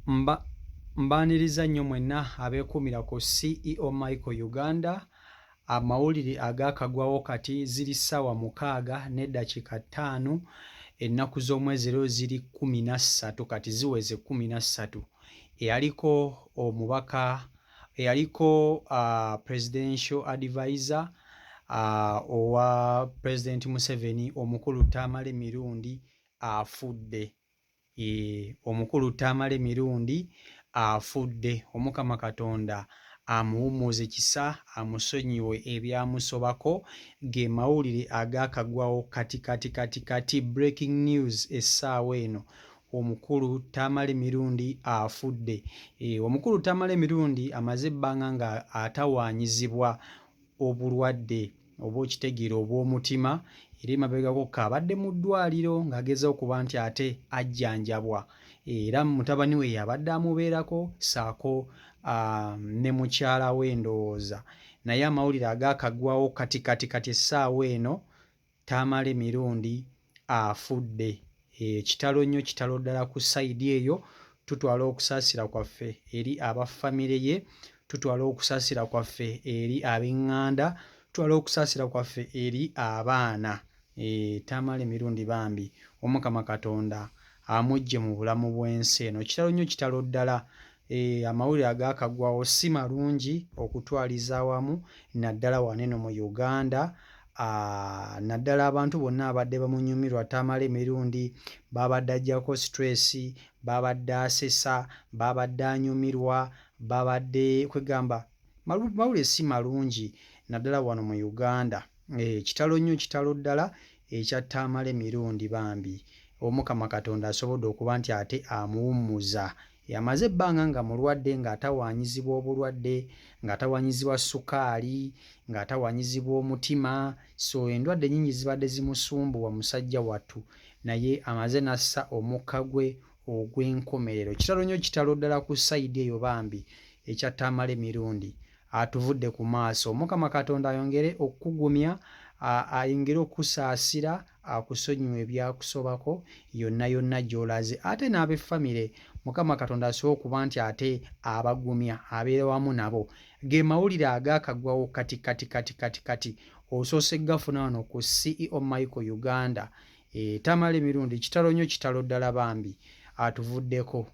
Mbaaniriza nnyo mwenna abeekuumira ku CEO Michael Uganda. Amawulire agaakagwawo kati ziri ssaawa 6:05, ennaku z'omwezi rero ziri 13 kati ziweze 13. Eyaliko presidential advisor owa President Museveni, omukulu Tamale Mirundi afudde. Omukulu Tamale Mirundi afudde. Omukama Katonda amuwummuze kisa, amusonyiwe ebyamusobako. Ge mawulire agaakagwawo kati breaking news essaawa eno. Omukulu Tamale Mirundi afudde. Omukulu Tamale Mirundi amaze ebbanga nga atawaanyizibwa obulwadde oba okitegeera obw'omutima, era emabegako abadde mu ddwaliro ng'agezaako okuba nti ate ajjanjabwa, era mutabani we yabadde amubeerako ssaako ne mukyala we ndowooza. Naye amawulire agaakagwawo kati essaawa eno, Tamale Mirundi afudde. Kitalo nnyo, kitalo ddala ku sayidi eyo. Tutwala okusaasira kwaffe eri abafamire ye, tutwala okusaasira kwaffe eri ab'eŋŋanda, tutwala okusaasira kwaffe eri abaana. Tamale Mirundi bambi Omukama Katonda amuggye mu bulamu bw'ensi eno. Kitalo nnyo, kitalo ddala. Amawulire agaakagwawo si malungi okutwaliza awamu, naddala wano eno mu Uganda. Naddala abantu bonna abadde bamunyumirwa Tamale Mirundi, babadde aggyako stress, babadde asesa, babadde anyumirwa, babadde kwegamba mawulire si malungi naddala wano mu Uganda. Kitalo nnyo, kitalo ddala ekya Tamale Mirundi bambi. Omukama Katonda asobodde okuba nti ate amuwummuza. Yamaze ebbanga nga mulwadde, ng'atawaanyizibwa obulwadde, ng'atawaanyizibwa sukaali, ng'atawaanyizibwa omutima. So endwadde nnyingi zibadde zimusumbuwa musajja wattu, naye amaze nassa omukka gwe ogw'enkomerero. Kitalo nnyo, kitalo ddala ku sayidi eyo bambi ekya Tamale Mirundi. Atuvudde ku maaso. Omukama Katonda ayongere okukugumya, ayongere okusaasira, akusonyiwe ebyakusobako yonna yonna gy'olaze. Ate n'ab'effamire Mukama Katonda asobole okuba nti ate abagumya, abeera wamu nabo. Ge mawulire agaakagwawo kati osoose gafuna wano ku CEO Michael Uganda. Tamale Mirundi kitalo nnyo, kitalo ddala bambi atuvuddeko.